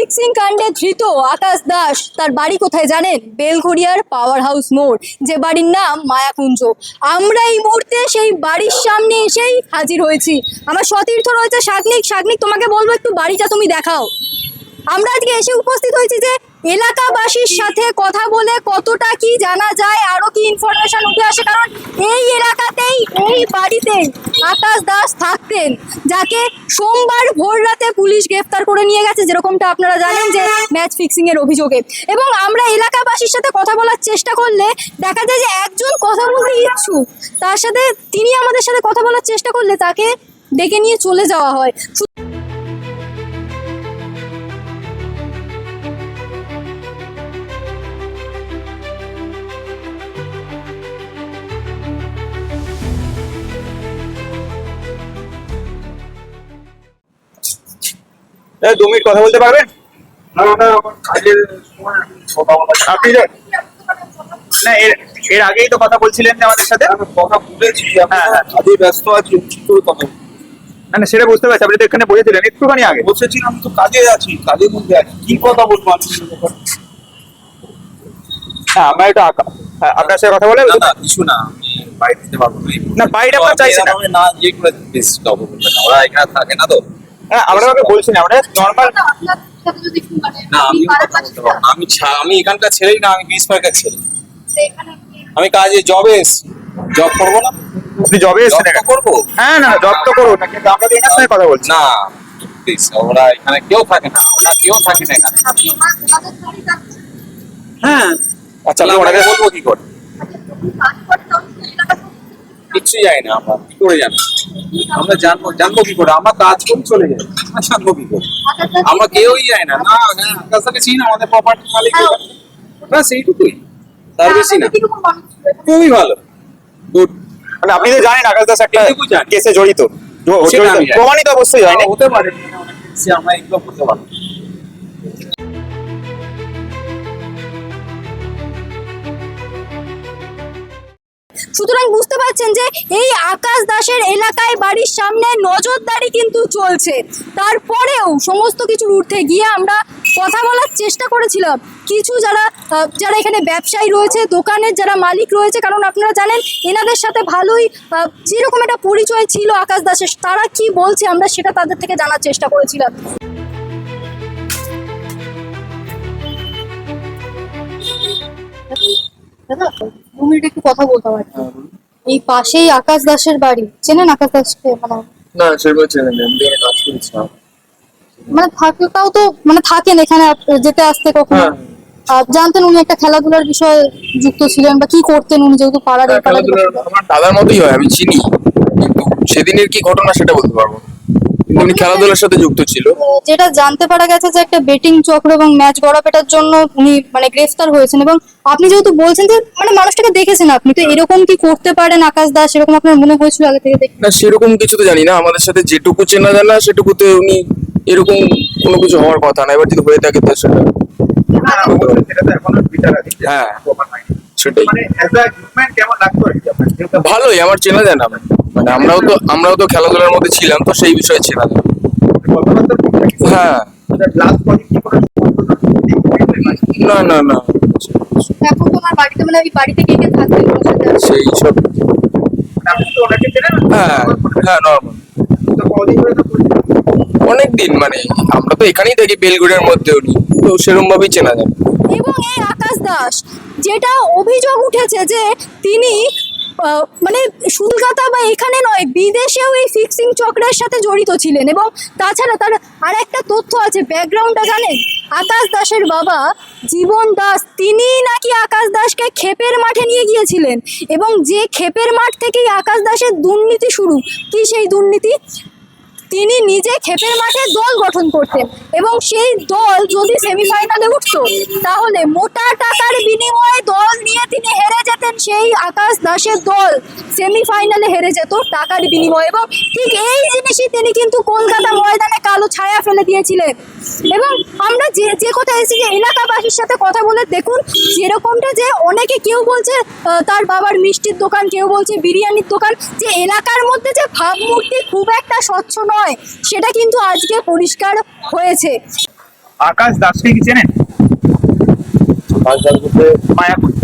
Fixing কাণ্ডে ধৃত আকাশ দাস তার বাড়ি কোথায় জানেন? বেলঘড়িয়ার পাওয়ার হাউস মোড়, যে বাড়ির নাম মায়াকুঞ্জ। আমরা এই মুহূর্তে সেই বাড়ির সামনে এসেই হাজির হয়েছি। আমার সতীর্থ রয়েছে শাগনিক। শাগনিক, তোমাকে বলবো একটু বাড়িটা তুমি দেখাও। আমরা আজকে এসে উপস্থিত হয়েছি যে এলাকাবাসীর সাথে কথা বলে কতটা কি জানা যায়, আরো কি ইনফরমেশন উঠে আসে, কারণ এই এলাকাতেই এই বাড়িতেই আকাশ দাস থাকতেন, যাকে সোমবার ভোর রাতে পুলিশ গ্রেফতার করে নিয়ে গেছে, যেরকমটা আপনারা জানেন যে ম্যাচ ফিক্সিং এর অভিযোগে। এবং আমরা এলাকাবাসীর সাথে কথা বলার চেষ্টা করলে দেখা যায় যে একজন কথা বলতে ইচ্ছুক, তার সাথে তিনি আমাদের সাথে কথা বলার চেষ্টা করলে তাকে ডেকে নিয়ে চলে যাওয়া হয়। দু মিনিট কথা বলতে পারবেন? আপনি না এর আগেই তো কথা বলছিলেন আমাদের সাথে। কথা বলেছি, হ্যাঁ হ্যাঁ, কাজে ব্যস্ত আছি, কি করে কথা না সেটা বুঝতে পারছি। আপনি তো এখানে বলেছিলেন একটুখানি আগে। বসেছিলাম, তো কাজে আছি, কাজের মধ্যে আছি, কি কথা বলবো আমি? হ্যাঁ, আমরা একটু আপনার সাথে কথা বলে না না, কিছু না, আমি বাইরে দিতে পারবো না। না, বাইরে আপনার চাইছি না। না, যে করে বেশ কথা বলবেন না, ওরা এখানে থাকে না তো। হ্যাঁ, আমরা ওকে বলছি না, আমরা নর্মাল। না, আমি কথা বলতে পারবো না। আমি এখানকার ছেলেই না, আমি বিশ পার্কের ছেলে। আমি কাজে জবে এসছি, জব করবো না? আপনি জবে এসেছেন এখানে? করবো। হ্যাঁ, না জব তো করুন না, কিন্তু আমরা তো এনার সাথে কথা বলছি। না প্লিজ, ওরা এখানে কেউ থাকে না, ওরা কেউ থাকে না এখানে। হ্যাঁ, আচ্ছা, তাহলে আপনি ওনাকে ওনাকে বলবো কি করে? কিচ্ছু জানি না আমরা, কি করে জানি? আমরা জানবো কি করে? আমরা কাজ করে চলে যাই, আমরা জানবো কি করে? আমরা কেউই যায় না। না না, আকাশটাকে চিনি না, আমাদের প্রপার্টি মালিক। ব্যাস এইটুকুই, তার বেশি না। খুবই ভালো, গুড। মানে আপনি তো জানেন আকাশ দাস একটা এইটুকু জানি। কেসে জড়িত, সেটা আমি জানি। প্রমাণিত অবশ্যই হয়নি। হতে পারে, আমরা এগুলো করতে পারবো। সুতরাং বুঝতে পারছেন যে এই আকাশ দাসের এলাকায় বাড়ির সামনে নজরদারি কিন্তু চলছে। তারপরেও সমস্ত কিছুর ঊর্ধ্বে গিয়ে আমরা কথা বলার চেষ্টা করেছিলাম কিছু যারা এখানে ব্যবসায়ী রয়েছে, দোকানের যারা মালিক রয়েছে, কারণ আপনারা জানেন এনাদের সাথে ভালোই যেরকম একটা পরিচয় ছিল আকাশ দাসের, তারা কি বলছে আমরা সেটা তাদের থেকে জানার চেষ্টা করেছিলাম। দাদা, 2 মিনিট একটু কথা বলতে পারি? এই পাশেই আকাশ দাসের বাড়ি, চেনেন আকাশ দাসকে? না, সেগুলো চেনে নেই, আমি এখানে কাজ করেছিলাম। মানে থাকে, তাও তো মানে থাকেন এখানে যেতে আসতে কখনো? জানতেন উনি একটা খেলাধুলার বিষয়ে যুক্ত ছিলেন, বা কি করতেন উনি, যেহেতু পাড়ার এই পাড়ার? আমার দাদার মতোই হয়, আমি চিনি, কিন্তু সেদিনের কি ঘটনা সেটা বলতে পারবো না। কিন্তু উনি খেলাধুলার সাথে যুক্ত ছিল। যেটা জানতে পারা গেছে যে একটা বেটিং চক্র এবং ম্যাচ গড়াপেটার জন্য উনি মানে গ্রেফতার হয়েছেন। এবং আপনি যেহেতু বলছেন যে মানে মানুষটাকে দেখেছেন আপনি, তো এরকম কি করতে পারেন আকাশ দাস, এরকম আপনার মনে হয়েছিল আগে থেকে দেখে? না, সেরকম কিছু তো জানি না, আমাদের সাথে যেটুকু চেনা জানা সেটুকুতে উনি এরকম কোনো কিছু হওয়ার কথা না। এবার যদি হয়ে থাকে তো সেটা সেটা তো এখনো বিচার আছে। হ্যাঁ, প্রমাণ হয়নি। সেটাই। মানে অ্যাজ আ হিউম্যান কেমন লাগতো আর কি আপনার? যেহেতু ভালোই, আমার চেনা জানা, মানে আমরাও তো খেলাধুলার মধ্যে ছিলাম, তো সেই বিষয়ে চেনা জানা। কথাবার্তা ঠিকঠাক ছিল। হ্যাঁ, লাস্ট পর্যন্ত কি করে না না না, এখন তোমার বাড়িতে মানে ওই বাড়িতে কে কে থাকতেন? সেই সব। আপনি তো ওনাকে চেনেন? হ্যাঁ হ্যাঁ, নর্মাল। তো কদিন ধরে তো পরিচিত? অনেকদিন, মানে আমরা তো এখানেই থাকি বেলগুড়ের মধ্যে, উনি তো সেরকম ভাবেই চেনা যায়। এবং এই আকাশ দাস, যেটা অভিযোগ উঠেছে যে তিনি মানে কলকাতা বা এখানে নয়, বিদেশেও এই ফিক্সিং চক্রের সাথে জড়িত ছিলেন। এবং তাছাড়া তার আর একটা তথ্য আছে, ব্যাকগ্রাউন্ডটা জানেন? আকাশ দাসের বাবা জীবন দাস, তিনি নাকি আকাশ দাসকে ক্ষেপের মাঠে নিয়ে গিয়েছিলেন, এবং যে ক্ষেপের মাঠ থেকেই আকাশ দাসের দুর্নীতি শুরু। কি সেই দুর্নীতি? তিনি নিজে ক্ষেপের মাঠে দল গঠন করতেন, এবং সেই দল যদি সেমিফাইনালে উঠতো তাহলে মোটা টাকার বিনিময়ে দল নিয়ে তিনি হেরে যেতেন। সেই আকাশ দাসের দল সেমিফাইনালে হেরে যেত টাকার বিনিময়ে, এবং ঠিক এই জিনিসই তিনি কিন্তু কলকাতা ময়দানে কালো ছায়া ফেলে দিয়েছিলেন। এবং আমরা যে কথা এসেছি যে এলাকাবাসীর সাথে কথা বলে দেখুন, যেরকমটা যে অনেকে, কেউ বলছে তার বাবার মিষ্টির দোকান, কেউ বলছে বিরিয়ানির দোকান, যে এলাকার মধ্যে যে ভাবমূর্তি খুব একটা স্বচ্ছ নয়, সেটা কিন্তু আজকে পরিষ্কার হয়েছে। আকাশ দাসকে কি চেনেন? মায়াকুঞ্জ,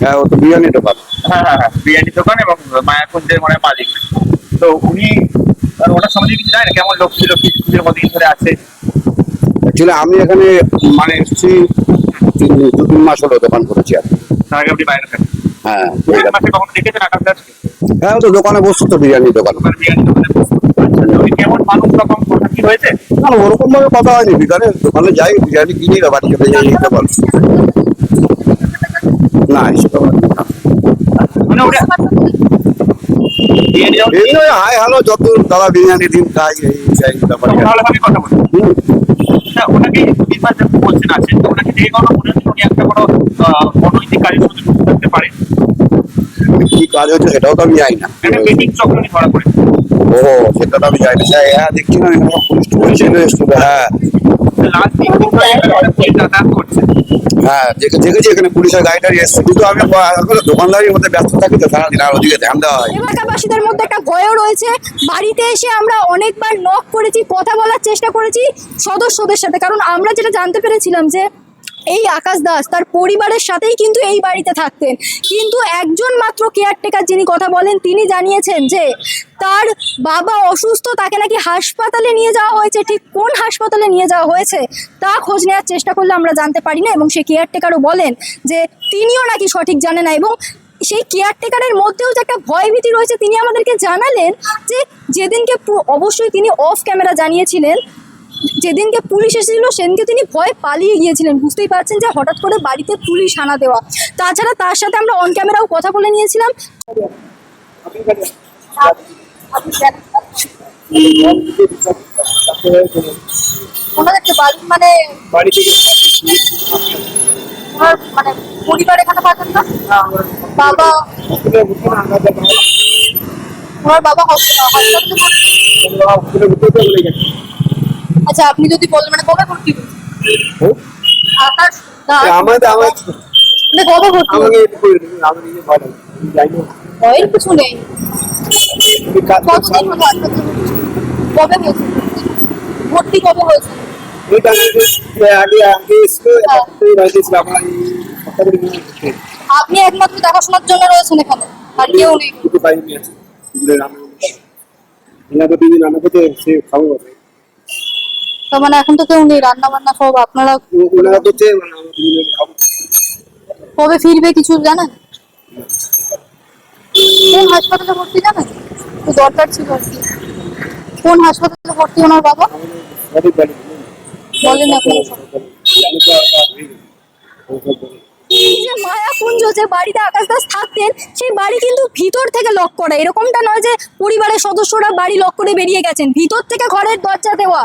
হ্যাঁ ও তো বিরিয়ানি দোকান। হ্যাঁ, বিরিয়ানি দোকান এবং মায়াকুঞ্জের মানে মালিক। তো উনি ওটার সম্বন্ধে কিছু জানেন, কেমন লোক ছিল, কি পুজোর মধ্যে ধরে আছে? অ্যাকচুয়ালি আমি এখানে মানে এসেছি 2-3 মাস হলো দোকান করেছি আর কি। তার আগে আপনি বাইরে থাকেন। হ্যাঁ মাসে কখনো দেখেছেন আকাশ দাসকে? হ্যাঁ ও তো দোকানে বসতো তো বিরিয়ানি দোকান। বিরিয়ানি দোকানে বসতো। আচ্ছা, উনি কেমন মানুষ, রকম কথা কি হয়েছে? না ওরকম ভাবে কথা হয়নি, বিকালে দোকানে যাই বিরিয়ানি কিনি বাড়ি চলে যাই এই ব্যাপার। না এসব ব্যাপার না। মানে ওটা বিরিয়ানি যখন এই ওই হাই হ্যালো যত দাদা বিরিয়ানি দিন খাই এই ব্যাপার। তাহলে আমি কথা বলি। না, ওনাকে বিপাশ বলছেন আছেন, তো ওনাকে যে কোনো মনে হচ্ছে উনি একটা কোনো অনৈতিক কাজের মধ্যে যুক্ত থাকতে পারেন। কি কাজ হচ্ছে সেটাও তো আমি জানি না। একটা বেটিং চক্র উনি ধরা পড়েছে। ও সেটা তো আমি জানি না। হ্যাঁ দেখছি না পুলিশ টুলিশ এসে হ্যাঁ লাস্ট 3 দিন ধরে এখানে অনেক পুলিশ যাতায়াত করছে। হ্যাঁ দেখেছি এখানে পুলিশের গাড়িটারি এসছে, কিন্তু আমি এখন দোকানদারির মধ্যে ব্যস্ত থাকি তো সারাদিন, আর ওদিকে ধ্যান দেওয়া হয়। এলাকাবাসীদের মধ্যে একটা ভয়ও রয়েছে। বাড়িতে এসে আমরা অনেকবার নক করেছি, কথা বলার চেষ্টা করেছি সদস্যদের সাথে, কারণ আমরা যেটা জানতে পেরেছিলাম যে এই আকাশ দাস তার পরিবারের সাথেই কিন্তু এই বাড়িতে থাকতেন, কিন্তু একজন মাত্র কেয়ারটেকার যিনি কথা বলেন তিনি জানিয়েছেন যে তার বাবা অসুস্থ, তাকে নাকি হাসপাতালে নিয়ে যাওয়া হয়েছে। ঠিক কোন হাসপাতালে নিয়ে যাওয়া হয়েছে তা খোঁজ নেওয়ার চেষ্টা করলে আমরা জানতে পারি না, এবং সেই কেয়ারটেকারও বলেন যে তিনিও নাকি সঠিক জানে না। এবং সেই কেয়ারটেকারের মধ্যেও যে একটা ভয়ভীতি রয়েছে, তিনি আমাদেরকে জানালেন যে যেদিনকে অবশ্যই তিনি অফ ক্যামেরা জানিয়েছিলেন যেদিনকে পুলিশ এসেছিল সেদিনকে তিনি ভয় পালিয়ে গিয়েছিলেন। বুঝতেই পারছেন যে হঠাৎ করে বাড়িতে পুলিশ হানা দেওয়া। তাছাড়া তার সাথে আমরা অন ক্যামেরাও কথা বলে নিয়েছিলাম। ওনাদেরকে বাড়ি মানে বাড়ি থেকে ওনার মানে পরিবার এখানে পাঠান না, বাবা ওনার বাবা হসপিটালে। আচ্ছা আপনি যদি বলেন মানে কবে ভর্তি হয়েছে? আকাশ দাস আমাদের মানে কবে ভর্তি হয়েছে? ভয়ের কিছু নেই। কতদিন হলো হাসপাতালে ভর্তি? কবে হয়েছে ভর্তি, কবে হয়েছে? আপনি একমাত্র দেখাশোনার জন্য রয়েছেন এখানে, আর কেউ নেই? তার মানে এখন তো কেউ নেই, রান্না বান্না সব আপনারা। কবে ফিরবে কিছু জানেন? কোন হাসপাতালে ভর্তি জানেন? তো দরকার ছিল আর কি। কোন হাসপাতালে ভর্তি ওনার বাবা বলেন আপনি? এই যে মায়াকুঞ্জ যে বাড়িতে আকাশ দাস থাকতেন, সেই বাড়ি কিন্তু ভিতর থেকে লক করা। এরকমটা নয় যে পরিবারের সদস্যরা বাড়ি লক করে বেরিয়ে গেছেন, ভিতর থেকে ঘরের দরজা দেওয়া।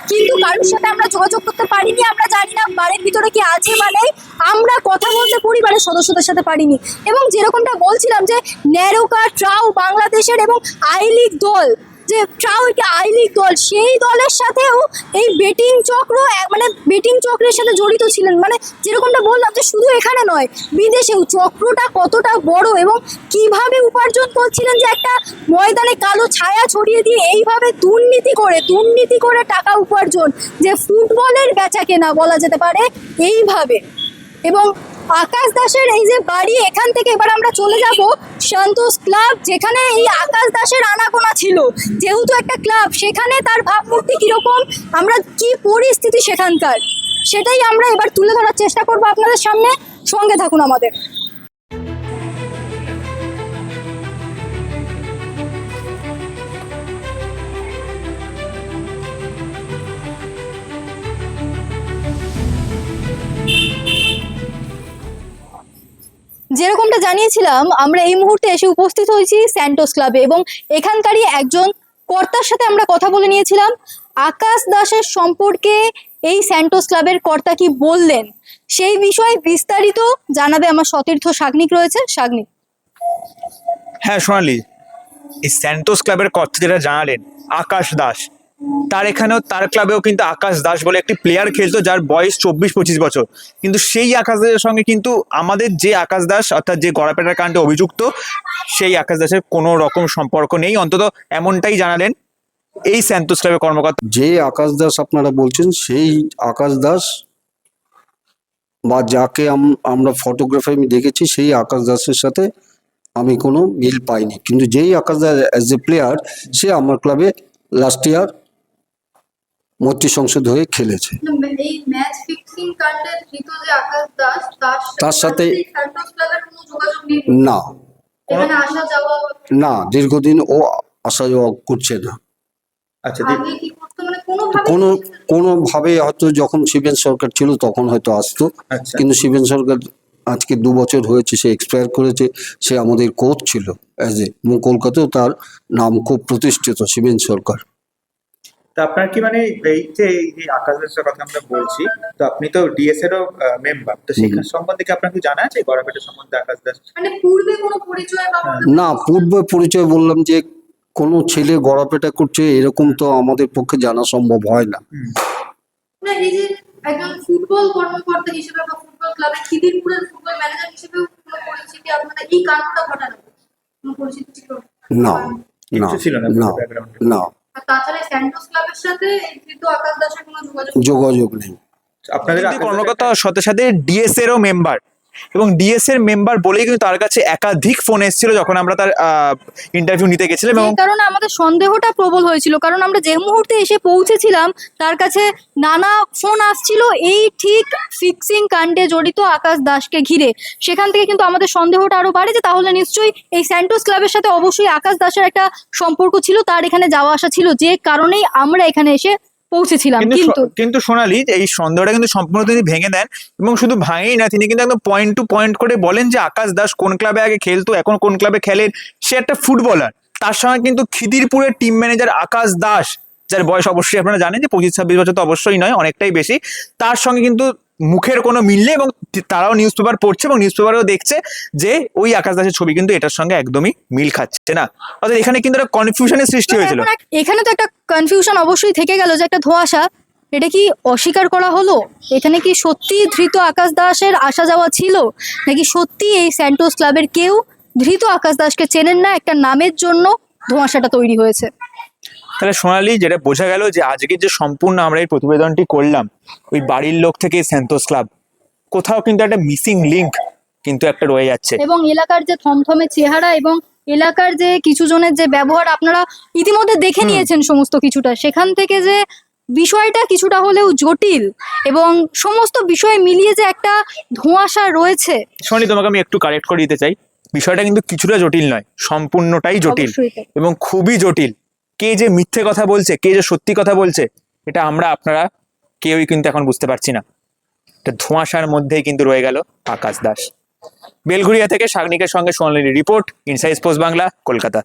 কিন্তু কারোর সাথে আমরা যোগাযোগ করতে পারিনি, আমরা জানি না বাড়ির ভিতরে কি আছে বা নেই। আমরা কথা বলতে পরিবারের সদস্যদের সাথে পারিনি। এবং যেরকমটা বলছিলাম যে নেরোকা ট্রাউ বাংলাদেশের এবং আই লিগ দল, যে ট্রাউ একটা আই লিগ দল, সেই দলের সাথেও এই বেটিং চক্র মানে বেটিং চক্রের সাথে জড়িত ছিলেন। মানে যেরকমটা বললাম যে শুধু এখানে নয়, বিদেশেও চক্রটা কতটা বড় এবং কিভাবে উপার্জন করছিলেন, যে একটা ময়দানে কালো ছায়া ছড়িয়ে দিয়ে এইভাবে দুর্নীতি করে টাকা উপার্জন, যে ফুটবলের বেচা কেনা বলা যেতে পারে এইভাবে। এবং আকাশ দাসের এই যে বাড়ি, এখান থেকে এবার আমরা চলে যাব সন্তোষ ক্লাব, যেখানে এই আকাশ দাসের আনাগোনা ছিল। যেহেতু একটা ক্লাব, সেখানে তার ভাবমূর্তি কিরকম, আমরা কি পরিস্থিতি সেখানকার, সেটাই আমরা এবার তুলে ধরার চেষ্টা করব আপনাদের সামনে। সঙ্গে থাকুন আমাদের। যেরকমটা জানিয়েছিলাম, আমরা এই মুহূর্তে এসে উপস্থিত হয়েছি স্যান্টোস ক্লাবে, এবং এখানকারই একজন কর্তার সাথে আমরা কথা বলে নিয়েছিলাম। আকাশ দাসের সম্পর্কে এই স্যান্টোস ক্লাবের কর্তা কি বললেন সেই বিষয়ে বিস্তারিত জানাবে আমার সতীর্থ সাগ্নিক রয়েছে। সাগ্নিক। হ্যাঁ সোনালি, এই স্যান্টোস ক্লাবের কথা যেটা জানালেন আকাশ দাস, তার এখানেও তার ক্লাবেও কিন্তু আকাশ দাস বলে একটি প্লেয়ার খেলতো যার বয়স 24-25 বছর। কিন্তু সেই আকাশ দাসের সঙ্গে কিন্তু আমাদের যে আকাশ দাস অর্থাৎ যে গড়াপেটার কাণ্ডে অভিযুক্ত, সেই আকাশ দাসের কোনো রকম সম্পর্ক নেই, অন্তত এমনটাই জানালেন এই স্যান্টোস ক্লাবের কর্মকর্তা? যে আকাশ দাস আপনারা বলছেন সেই আকাশ দাস বা যাকে আমরা ফটোগ্রাফে আমি দেখেছি সেই আকাশ দাসের সাথে আমি কোনো মিল পাইনি, কিন্তু যেই আকাশ দাস অ্যাজ এ প্লেয়ার সে আমার ক্লাবে লাস্ট ইয়ার মৈত্রী সংসদ হয়ে খেলেছে। এই ম্যাচ ফিক্সিং কাণ্ডে ধৃত যে আকাশ দাস তার সাথে স্যান্টোস ক্লাবের কোনো যোগাযোগ নেই, না এখানে আসা যাওয়া না দীর্ঘদিন ও আসা যাওয়া করছে না। আচ্ছা, আগে কি করতো মানে কোনোভাবে কোনোভাবে হয়তো যখন শিবেন সরকার ছিল তখন হয়তো আসতো, আচ্ছা। কিন্তু শিবেন সরকার আজকে 2 বছর হয়েছে, সে এক্সপায়ার করেছে। সে আমাদের কোচ ছিল অ্যাজ এ, কলকাতাতেও তার নাম খুব প্রতিষ্ঠিত শিবেন সরকার। তা আপনার কি মানে এই যে এই আকাশ দাসের কথা আমরা বলছি, তো আপনি তো ডিএস এরও মেম্বার, তো সেখানে সম্বন্ধে কি আপনার কি জানা আছে গড়াপেটের সম্বন্ধে আকাশ দাস? মানে পূর্বে কোনো পরিচয় বা না, পূর্বে পরিচয় বললাম যে কোনো ছেলে গড়াপেটা করছে এরকম তো আমাদের পক্ষে জানা সম্ভব হয় না। না, এই যে একজন ফুটবল কর্মকর্তা হিসেবে বা ফুটবল ক্লাবের খিদিরপুরের ফুটবল ম্যানেজার হিসেবে কোনো পরিচিতি আপনাদের এই কাণ্ডটা ঘটানো কোনো পরিচিতি ছিল? না না কিচ্ছু ছিল না না ব্যাকগ্রাউন্ডে? না, আর তাছাড়া স্যান্টোস ক্লাবের সাথে এই ধৃত আকাশ দাসের কোনো যোগাযোগ যোগাযোগ নেই। আপনাদের কর্মকর্তা হওয়ার সাথে সাথে ডিএস এরও মেম্বার, এবং ডিএস এর মেম্বার বলেই কিন্তু তার কাছে একাধিক ফোন এসেছিল যখন আমরা তার ইন্টারভিউ নিতে গেছিলাম। এবং এই কারণে আমাদের সন্দেহটা প্রবল হয়েছিল, কারণ আমরা যে মুহূর্তে এসে পৌঁছেছিলাম তার কাছে নানা ফোন আসছিল এই ঠিক ফিক্সিং কাণ্ডে জড়িত আকাশ দাসকে ঘিরে। সেখান থেকে কিন্তু আমাদের সন্দেহটা আরো বাড়ে যে তাহলে নিশ্চয়ই এই স্যান্টোস ক্লাবের সাথে অবশ্যই আকাশ দাসের একটা সম্পর্ক ছিল, তার এখানে যাওয়া আসা ছিল, যে কারণেই আমরা এখানে এসে পৌঁছেছিলাম। কিন্তু সোনালি, এই সন্দেহটা কিন্তু সম্পূর্ণ তিনি ভেঙে দেন, এবং শুধু ভাঙেই না, তিনি কিন্তু একদম পয়েন্ট টু পয়েন্ট করে বলেন যে আকাশ দাস কোন ক্লাবে আগে খেলতো, এখন কোন ক্লাবে খেলেন, সে একটা ফুটবলার। তার সঙ্গে কিন্তু খিদিরপুরের টিম ম্যানেজার আকাশ দাস, যার বয়স অবশ্যই আপনারা জানেন যে 25-26 বছর তো অবশ্যই নয়, অনেকটাই বেশি, তার সঙ্গে কিন্তু মুখের কোনো মিল নেই। এবং তারাও নিউজ পেপার পড়ছে এবং নিউজ পেপারেও দেখছে যে ওই আকাশ দাসের ছবি কিন্তু এটার সঙ্গে একদমই মিল খাচ্ছে না। অর্থাৎ এখানে কিন্তু একটা কনফিউশনের সৃষ্টি হয়েছিল। এখানে তো একটা কনফিউশন অবশ্যই থেকে গেল, যে একটা ধোঁয়াশা, এটা কি অস্বীকার করা হলো? এখানে কি সত্যি ধৃত আকাশ দাসের আসা যাওয়া ছিল, নাকি সত্যি এই স্যান্টোস ক্লাবের কেউ ধৃত আকাশ দাসকে চেনেন না, একটা নামের জন্য ধোঁয়াশাটা তৈরি হয়েছে? তাহলে সোনালি, যেটা বোঝা গেল যে আজকে যে সম্পূর্ণ আমরা এই প্রতিবেদনটি করলাম, ওই বাড়ির লোক থেকে স্যান্টোস ক্লাব, কোথাও কিন্তু একটা মিসিং লিঙ্ক কিন্তু একটা রয়ে যাচ্ছে। এবং এলাকার যে থমথমে চেহারা এবং এলাকার যে কিছু জনের যে ব্যবহার আপনারা ইতিমধ্যে দেখে নিয়েছেন সমস্ত কিছুটা, সেখান থেকে যে বিষয়টা কিছুটা হলেও জটিল এবং সমস্ত বিষয় মিলিয়ে যে একটা ধোঁয়াশা রয়েছে। সোনালি, তোমাকে আমি একটু কারেক্ট করে দিতে চাই, বিষয়টা কিন্তু কিছুটা জটিল নয়, সম্পূর্ণটাই জটিল অবশ্যই তাই। এবং খুবই জটিল। কে যে মিথ্যে কথা বলছে, কে যে সত্যি কথা বলছে, এটা আপনারা কেউই কিন্তু এখন বুঝতে পারছি না। একটা ধোঁয়াশার মধ্যেই কিন্তু রয়ে গেল আকাশ দাস। বেলঘুরিয়া থেকে সাগনিকের সঙ্গে সোনালির report, inside sports Bangla, Kolkata.